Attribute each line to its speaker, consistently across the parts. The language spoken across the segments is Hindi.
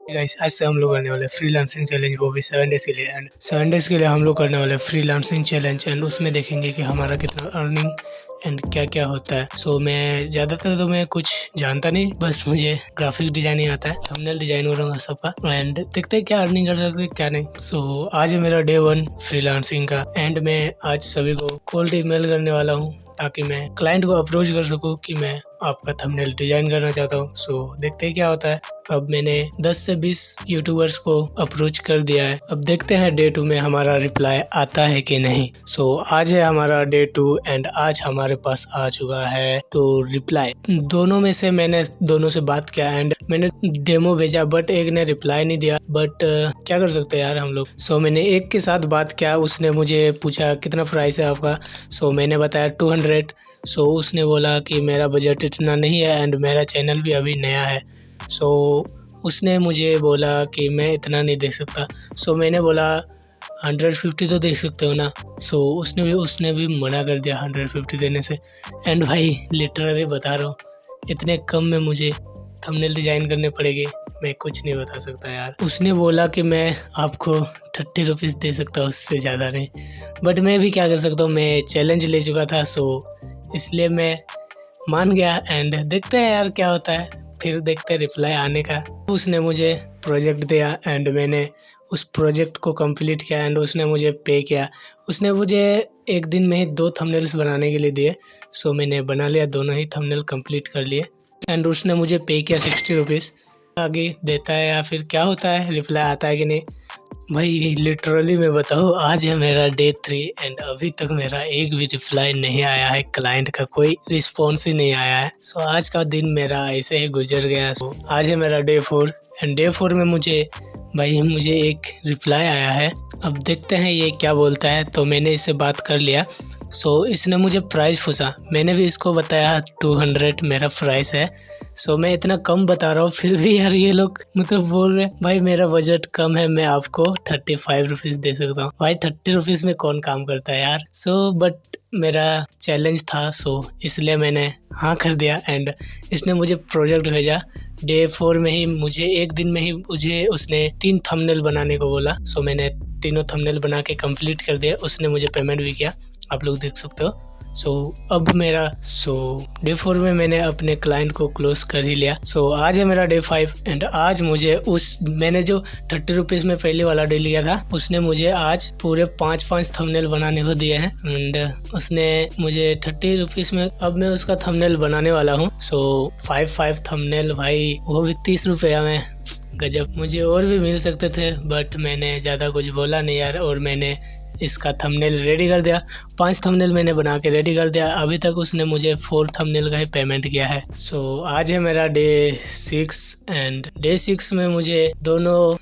Speaker 1: गाइस आज से हम लोग करने वाले फ्रीलांसिंग चैलेंज, वो भी 7 डेज के लिए। एंड 7 डेज के लिए हम लोग करने वाले फ्रीलांसिंग चैलेंज एंड उसमें देखेंगे कि हमारा कितना अर्निंग एंड क्या क्या होता है। सो मैं ज़्यादातर तो मैं कुछ जानता नहीं, बस मुझे ग्राफिक डिजाइनिंग आता है, थंबनेल डिजाइन करूँगा सबका एंड देखते हैं क्या अर्निंग कर सकते हैं क्या नहीं। सो आज है मेरा डे 1 फ्रीलांसिंग का एंड मैं आज सभी को कोल्ड ईमेल करने वाला हूँ ताकि मैं क्लाइंट को अप्रोच कर सकूँ कि मैं आपका थंबनेल डिजाइन करना चाहता हूँ। सो देखते हैं क्या होता है। अब मैंने 10 से 20 यूट्यूबर्स को अप्रोच कर दिया है। अब देखते हैं डे 2 में हमारा रिप्लाई आता है कि नहीं। सो आज है हमारा डे 2 एंड आज हमारे पास आ चुका है तो रिप्लाई। दोनों में से मैंने दोनों से बात किया एंड मैंने डेमो भेजा बट एक ने रिप्लाई नहीं दिया। बट क्या कर सकते हैं यार हम लोग। सो मैंने एक के साथ बात किया, उसने मुझे पूछा कितना प्राइस है आपका। सो मैंने बताया 200। सो उसने बोला कि मेरा बजट इतना नहीं है एंड मेरा चैनल भी अभी नया है। सो उसने मुझे बोला कि मैं इतना नहीं दे सकता। सो मैंने बोला 150 तो दे सकते हो ना। सो उसने भी मना कर दिया 150 देने से। एंड भाई लिटरली बता रहा हूँ, इतने कम में मुझे थंबनेल डिजाइन करने पड़ेंगे, मैं कुछ नहीं बता सकता यार। उसने बोला कि मैं आपको 30 रुपीज़ दे सकता हूँ, उससे ज़्यादा नहीं। बट मैं भी क्या कर सकता हूँ, मैं चैलेंज ले चुका था सो इसलिए मैं मान गया एंड देखते हैं यार क्या होता है। फिर देखते हैं रिप्लाई आने का। उसने मुझे प्रोजेक्ट दिया एंड मैंने उस प्रोजेक्ट को कंप्लीट किया एंड उसने मुझे पे किया। उसने मुझे एक दिन में ही 2 थंबनेल्स बनाने के लिए दिए। सो मैंने बना लिया, दोनों ही थंबनेल कंप्लीट कर लिए एंड उसने मुझे पे किया 60 रुपीज़। आगे देता है या फिर क्या होता है, रिप्लाई आता है कि नहीं। भाई लिटरली मैं बताऊँ, आज है मेरा डे 3 एंड अभी तक मेरा एक भी रिप्लाई नहीं आया है, क्लाइंट का कोई रिस्पॉन्स ही नहीं आया है। सो आज का दिन मेरा ऐसे ही गुजर गया। सो आज है मेरा डे 4 एंड डे 4 में मुझे एक रिप्लाई आया है। अब देखते हैं ये क्या बोलता है। तो मैंने इससे बात कर लिया। सो इसने मुझे प्राइस पूछा, मैंने भी इसको बताया 200 मेरा प्राइस है। सो मैं इतना कम बता रहा हूँ फिर भी यार ये लोग मतलब बोल रहे भाई मेरा बजट कम है, मैं आपको 35 रुपीज़ दे सकता हूँ। भाई 30 रुपीज़ में कौन काम करता है यार। सो बट मेरा चैलेंज था सो इसलिए मैंने हाँ कर दिया एंड इसने मुझे प्रोजेक्ट भेजा। डे 4 में ही मुझे एक दिन में ही मुझे उसने 3 थंबनेल बनाने को बोला। सो मैंने तीनों थंबनेल बना के कंप्लीट कर दिया। उसने मुझे पेमेंट भी किया, आप लोग देख सकते हो। अब मेरा डे 4 में मैंने अपने क्लाइंट को क्लोज कर ही लिया। आज है मेरा डे 5 एंड आज मुझे मैंने जो 30 रुपीज़ में पहले वाला डे लिया था उसने मुझे आज पूरे 5 थंबनेल बनाने को दिए हैं एंड उसने मुझे 30 रुपीज़ में अब मैं उसका थंबनेल बनाने वाला हूँ। 5 थंबनेल भाई, वो भी 30 रुपये में, गजब। मुझे और भी मिल सकते थे बट मैंने ज़्यादा कुछ बोला नहीं यार और मैंने इसका थंबनेल रेडी कर दिया। 5 थंबनेल मैंने बना के रेडी कर दिया। अभी तक उसने मुझे 4 थंबनेल का ही पेमेंट किया है। आज है मेरा डे 6 एंड डे 6 में मुझे दोनों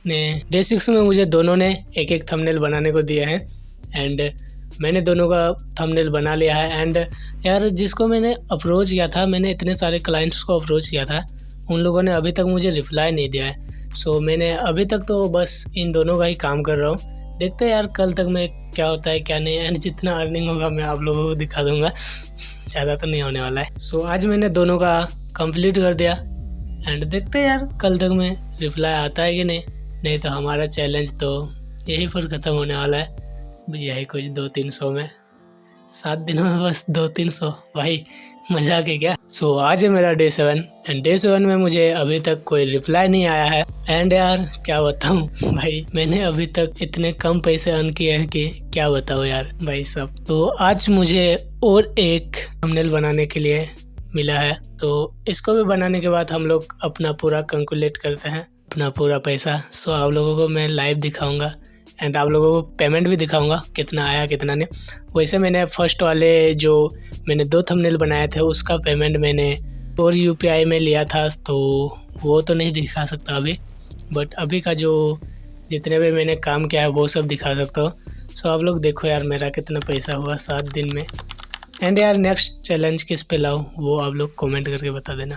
Speaker 1: ने एक थंबनेल बनाने को दिया है एंड मैंने दोनों का थंबनेल बना लिया है। एंड यार जिसको मैंने अप्रोच किया था, मैंने इतने सारे क्लाइंट्स को अप्रोच किया था, उन लोगों ने अभी तक मुझे रिप्लाई नहीं दिया है। मैंने अभी तक तो बस इन दोनों का ही काम कर रहा हूँ। देखते हैं यार कल तक मैं क्या होता है क्या नहीं एंड जितना अर्निंग होगा मैं आप लोगों को दिखा दूंगा, ज़्यादा तो नहीं होने वाला है। आज मैंने दोनों का कंप्लीट कर दिया एंड देखते हैं यार कल तक में रिप्लाई आता है कि नहीं तो हमारा चैलेंज तो यही पर ख़त्म होने वाला है। यही कुछ 200-300 में, 7 दिनों में बस 200-300, भाई मजाक है क्या। आज है मेरा डे 7 एंड डे 7 में मुझे अभी तक कोई रिप्लाई नहीं आया है एंड यार क्या बताऊं भाई, मैंने अभी तक इतने कम पैसे अर्न किए हैं कि क्या बताऊं यार भाई सब। आज मुझे और एक थंबनेल बनाने के लिए मिला है। इसको भी बनाने के बाद हम लोग अपना पूरा कैलकुलेट करते हैं, अपना पूरा पैसा। आप लोगों को मैं लाइव दिखाऊंगा एंड आप लोगों को पेमेंट भी दिखाऊंगा कितना आया कितना नहीं। वैसे मैंने फर्स्ट वाले जो मैंने 2 थंबनेल बनाए थे उसका पेमेंट मैंने और UPI में लिया था तो वो तो नहीं दिखा सकता अभी, बट अभी का जो जितने भी मैंने काम किया है वो सब दिखा सकता हूँ। आप लोग देखो यार मेरा कितना पैसा हुआ 7 दिन में। एंड यार नेक्स्ट चैलेंज किस पे लाऊं वो आप लोग कमेंट करके बता देना।